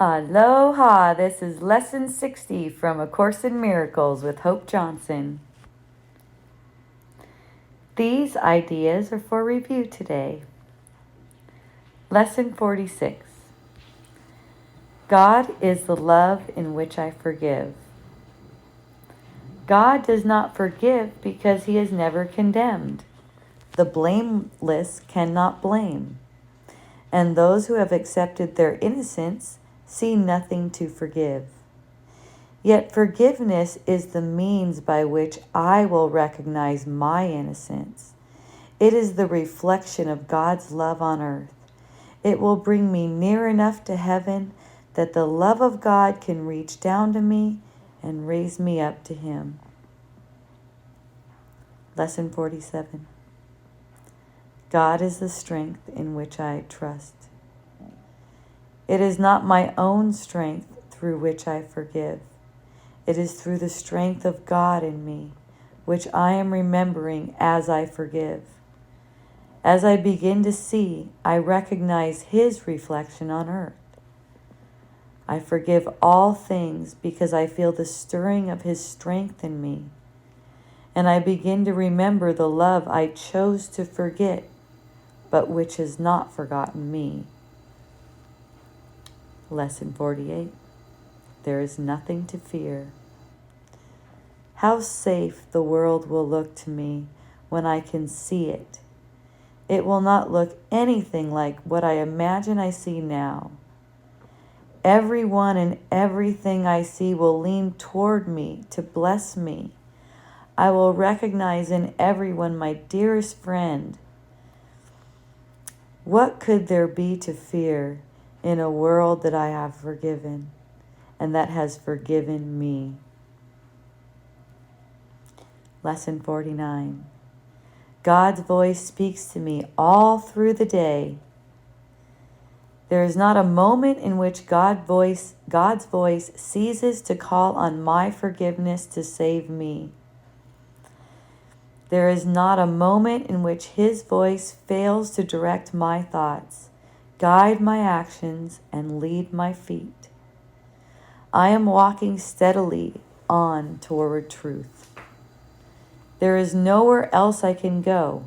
Aloha! This is Lesson 60 from A Course in Miracles with Hope Johnson. These ideas are for review today. Lesson 46. God is the love in which I forgive. God does not forgive because he is never condemned. The blameless cannot blame, and those who have accepted their innocence see nothing to forgive. Yet forgiveness is the means by which I will recognize my innocence. It is the reflection of God's love on earth. It will bring me near enough to heaven that the love of God can reach down to me and raise me up to him. Lesson 47. God is the strength in which I trust. It is not my own strength through which I forgive. It is through the strength of God in me, which I am remembering as I forgive. As I begin to see, I recognize his reflection on earth. I forgive all things because I feel the stirring of his strength in me. And I begin to remember the love I chose to forget, but which has not forgotten me. Lesson 48. There is nothing to fear. How safe the world will look to me when I can see it. It will not look anything like what I imagine I see now. Everyone and everything I see will lean toward me to bless me. I will recognize in everyone my dearest friend. What could there be to fear in a world that I have forgiven and that has forgiven me? Lesson 49. God's voice speaks to me all through the day. There is not a moment in which God's voice ceases to call on my forgiveness to save me. There is not a moment in which his voice fails to direct my thoughts, guide my actions, and lead my feet. I am walking steadily on toward truth. There is nowhere else I can go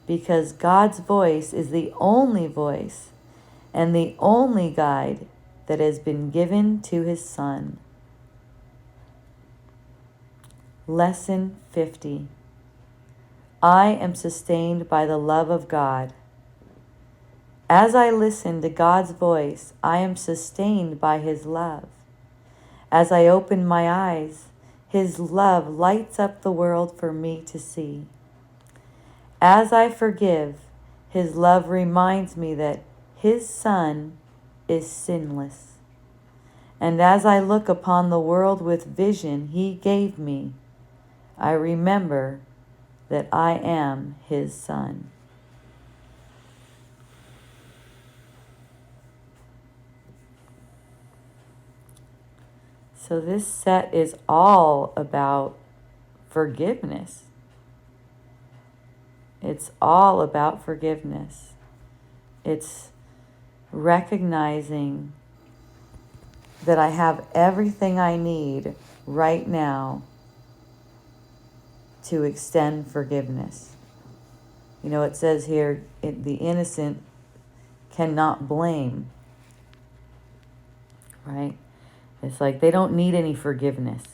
because God's voice is the only voice and the only guide that has been given to his Son. Lesson 50. I am sustained by the love of God. As I listen to God's voice, I am sustained by his love. As I open my eyes, his love lights up the world for me to see. As I forgive, his love reminds me that his Son is sinless. And as I look upon the world with vision he gave me, I remember that I am his son. So this set is all about forgiveness. It's all about forgiveness. It's recognizing that I have everything I need right now to extend forgiveness. You know, it says here, the innocent cannot blame, right? It's like they don't need any forgiveness.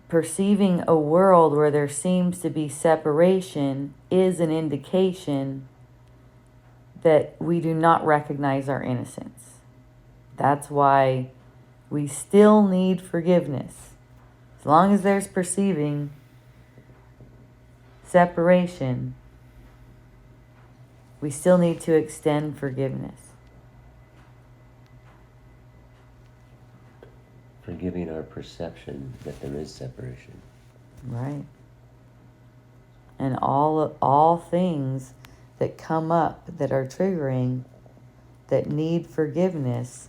Perceiving a world where there seems to be separation is an indication that we do not recognize our innocence. That's why we still need forgiveness. As long as there's perceiving separation, we still need to extend forgiveness. Forgiving our perception that there is separation. Right. And all things that come up that are triggering, that need forgiveness,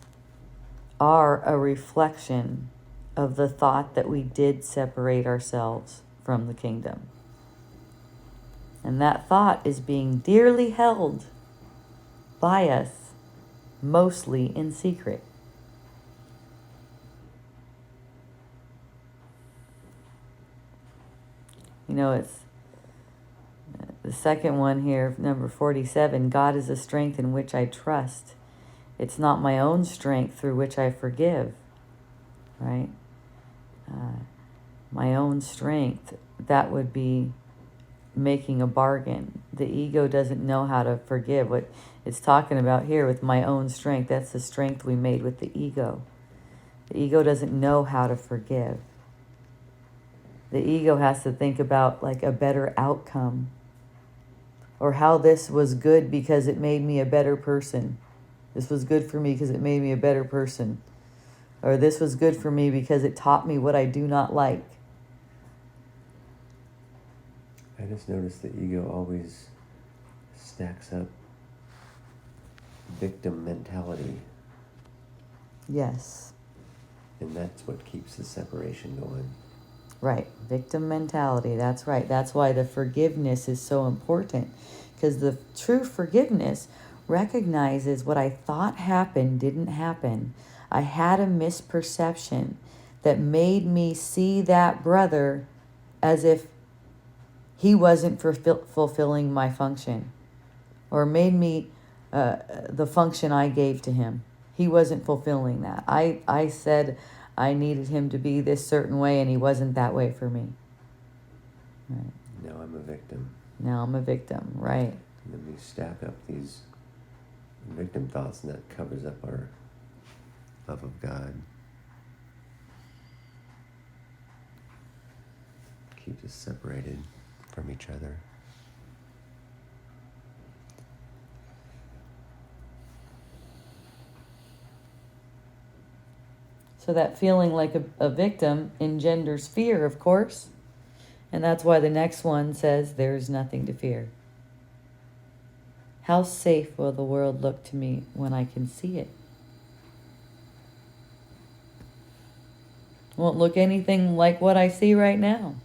are a reflection of the thought that we did separate ourselves from the kingdom. And that thought is being dearly held by us, mostly in secret. You know, it's the second one here, number 47. God is the strength in which I trust. It's not my own strength through which I forgive. Right? My own strength, that would be making a bargain. The ego doesn't know how to forgive. What it's talking about here with my own strength, that's the strength we made with the ego. The ego doesn't know how to forgive. The ego has to think about like a better outcome, or how this was good because it made me a better person. This was good for me because it made me a better person. Or this was good for me because it taught me what I do not like. I just noticed the ego always stacks up victim mentality. Yes. And that's what keeps the separation going. Right. Victim mentality. That's right. That's why the forgiveness is so important. Because the true forgiveness recognizes what I thought happened didn't happen. I had a misperception that made me see that brother as if he wasn't fulfilling my function, or made me the function I gave to him. He wasn't fulfilling that. I said I needed him to be this certain way, and he wasn't that way for me. Right. Now I'm a victim. Now I'm a victim, right. And then we stack up these victim thoughts, and that covers up our love of God. Keeps us separated from each other. So that feeling like a victim engenders fear, of course. And that's why the next one says, there's nothing to fear. How safe will the world look to me when I can see it? Won't look anything like what I see right now.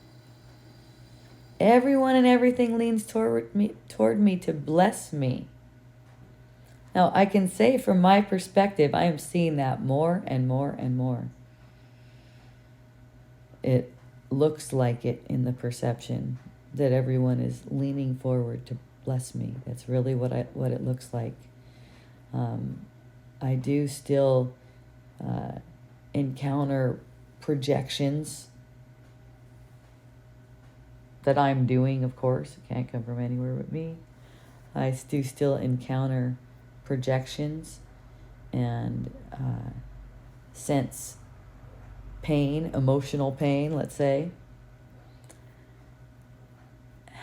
Everyone and everything leans toward me to bless me. Now, I can say from my perspective, I am seeing that more and more and more. It looks like it in the perception that everyone is leaning forward to bless me. That's really what it looks like. I do still encounter projections that I'm doing, of course. It can't come from anywhere but me. I do still encounter projections and sense pain, emotional pain, let's say.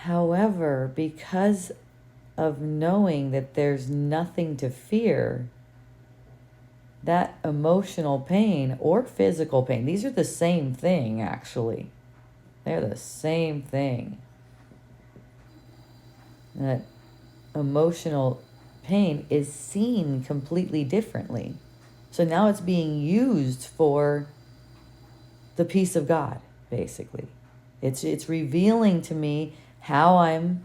However, because of knowing that there's nothing to fear, that emotional pain or physical pain, these are the same thing, actually. They're the same thing. That emotional pain is seen completely differently. So now it's being used for the peace of God, basically. It's revealing to me how I'm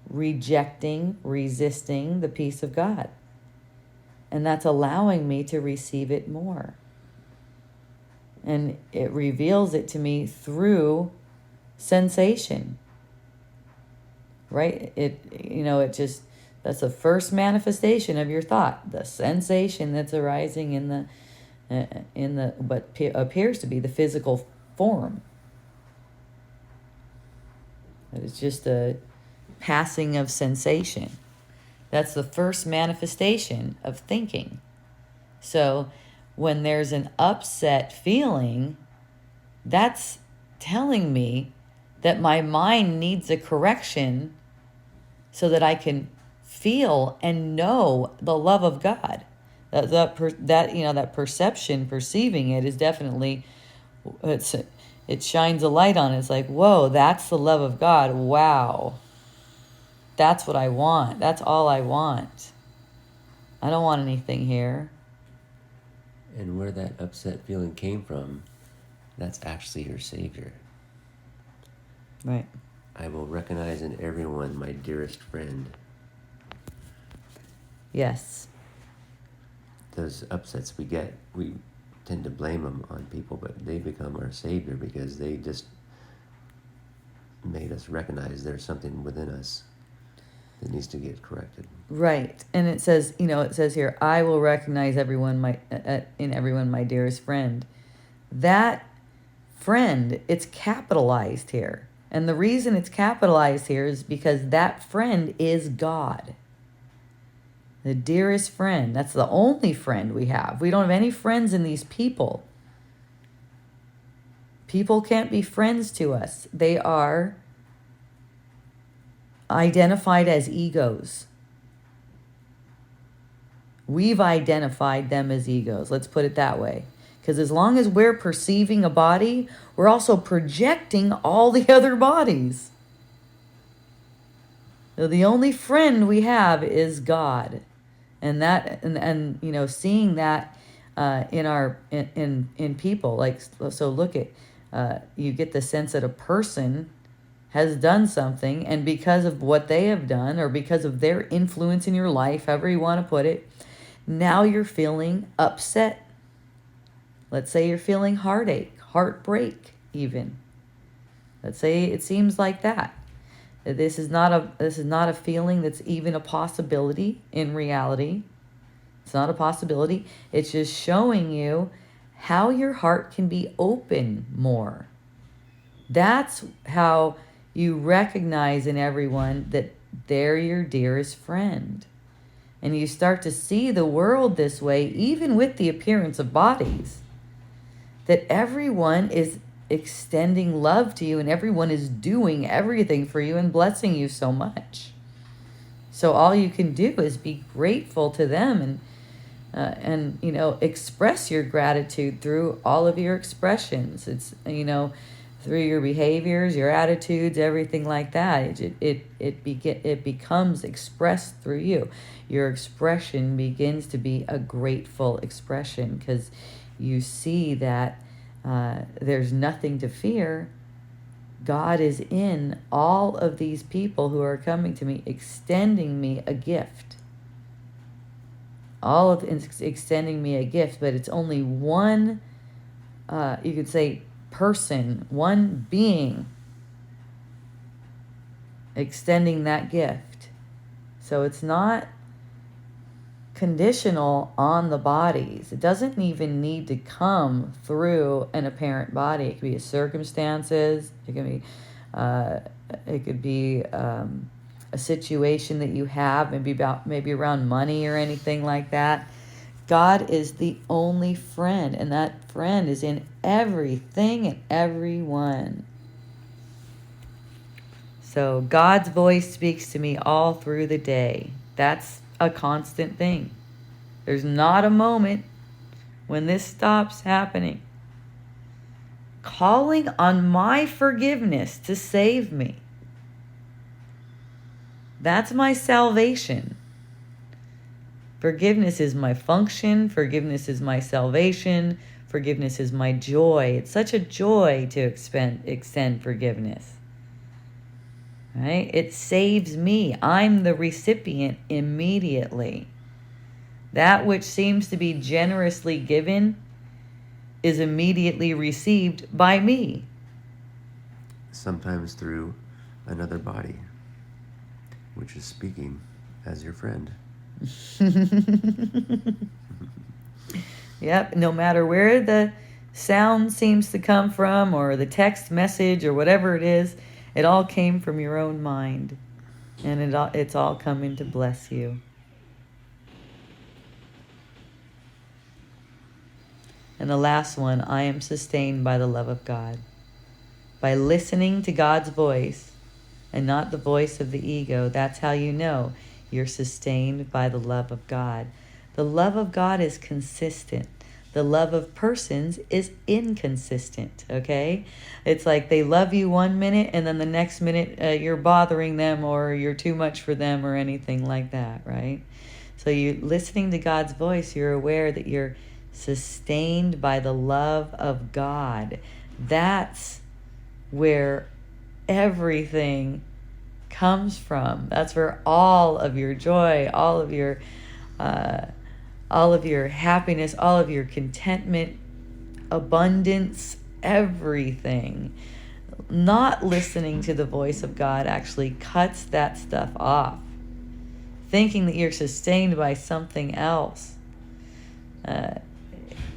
rejecting, resisting the peace of God. And that's allowing me to receive it more. And it reveals it to me through sensation. Right? It just, that's the first manifestation of your thought, the sensation that's arising in the what appears to be the physical form. That it's just a passing of sensation. That's the first manifestation of thinking. So when there's an upset feeling, that's telling me that my mind needs a correction so that I can feel and know the love of God. That perception, perceiving it, is definitely, it shines a light on it. It's like, whoa, that's the love of God. Wow. That's what I want. That's all I want. I don't want anything here. And where that upset feeling came from, that's actually your Savior. Right. I will recognize in everyone my dearest friend. Yes. Those upsets we get, we tend to blame them on people, but they become our savior because they just made us recognize there's something within us that needs to get corrected. Right. And it says, it says here, I will recognize in everyone my dearest friend. That friend, it's capitalized here. And the reason it's capitalized here is because that friend is God. The dearest friend. That's the only friend we have. We don't have any friends in these people. People can't be friends to us. They are identified as egos. We've identified them as egos. Let's put it that way. Because as long as we're perceiving a body, we're also projecting all the other bodies. So the only friend we have is God. And that, and seeing that in people, like, so look at, you get the sense that a person has done something, and because of what they have done, or because of their influence in your life, however you want to put it, now you're feeling upset. Let's say you're feeling heartache, heartbreak even. Let's say it seems like that. This is not a feeling that's even a possibility in reality. It's not a possibility. It's just showing you how your heart can be open more. That's how you recognize in everyone that they're your dearest friend. And you start to see the world this way, even with the appearance of bodies. That everyone is extending love to you, and everyone is doing everything for you and blessing you so much. So all you can do is be grateful to them and express your gratitude through all of your expressions. It's through your behaviors, your attitudes, everything like that. It becomes expressed through you. Your expression begins to be a grateful expression because you see that there's nothing to fear. God is in all of these people who are coming to me, extending me a gift. All of extending me a gift, but it's only one, you could say, person, one being extending that gift. So it's not conditional on the bodies. It doesn't even need to come through an apparent body. It could be circumstances. It could be a situation that you have, maybe around money or anything like that. God is the only friend, and that friend is in everything and everyone. So God's voice speaks to me all through the day. That's a constant thing. There's not a moment when this stops happening. Calling on my forgiveness to save me. That's my salvation. Forgiveness is my function. Forgiveness is my salvation. Forgiveness is my joy. It's such a joy to extend forgiveness. Right? It saves me. I'm the recipient immediately. That which seems to be generously given is immediately received by me. Sometimes through another body, which is speaking as your friend. Yep, no matter where the sound seems to come from, or the text message, or whatever it is, it all came from your own mind, and it's all coming to bless you. And the last one, I am sustained by the love of God. By listening to God's voice and not the voice of the ego, that's how you know you're sustained by the love of God. The love of God is consistent. The love of persons is inconsistent, okay? It's like they love you one minute, and then the next minute you're bothering them, or you're too much for them, or anything like that, right? So you're listening to God's voice, you're aware that you're sustained by the love of God. That's where everything comes from. That's where all of your joy, all of your all of your happiness, all of your contentment, abundance, everything. Not listening to the voice of God actually cuts that stuff off. Thinking that you're sustained by something else,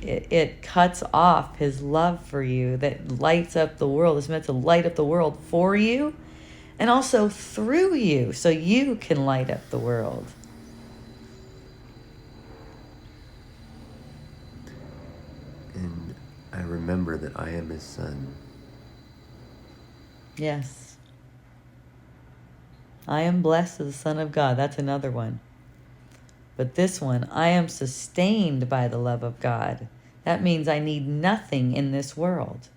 it cuts off his love for you that lights up the world. It's meant to light up the world for you and also through you so you can light up the world. And I remember that I am his son. Yes. I am blessed as the Son of God. That's another one. But this one, I am sustained by the love of God. That means I need nothing in this world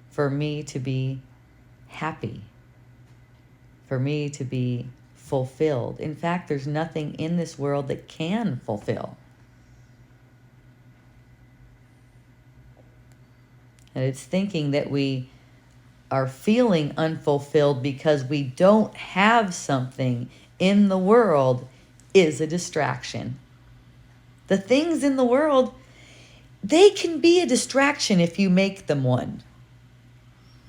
for me to be happy, for me to be fulfilled. In fact, there's nothing in this world that can fulfill. And it's thinking that we are feeling unfulfilled because we don't have something in the world is a distraction. The things in the world, they can be a distraction if you make them one.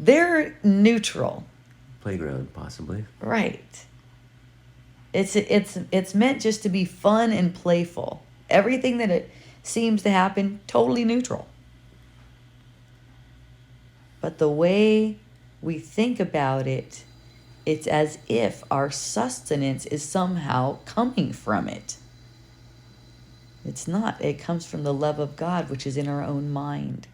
They're neutral. Playground, possibly. Right. It's meant just to be fun and playful. Everything that it seems to happen, totally neutral. But the way we think about it, it's as if our sustenance is somehow coming from it. It's not. It comes from the love of God, which is in our own mind.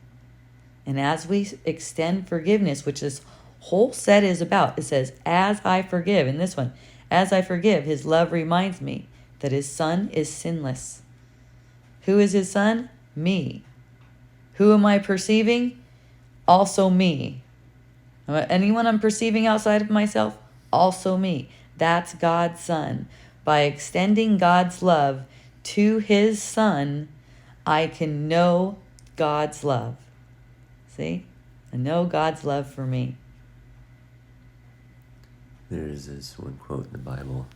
And as we extend forgiveness, which this whole set is about, it says, as I forgive. In this one, as I forgive, his love reminds me that his son is sinless. Who is his son? Me. Who am I perceiving? Also me. Anyone I'm perceiving outside of myself? Also me. That's God's son. By extending God's love to his son, I can know God's love. See? I know God's love for me. There's this one quote in the Bible.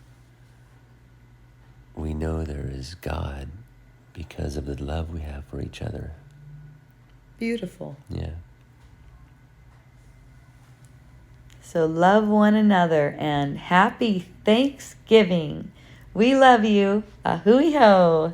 We know there is God because of the love we have for each other. Beautiful. Yeah. So love one another and happy Thanksgiving. We love you. Ahui ho.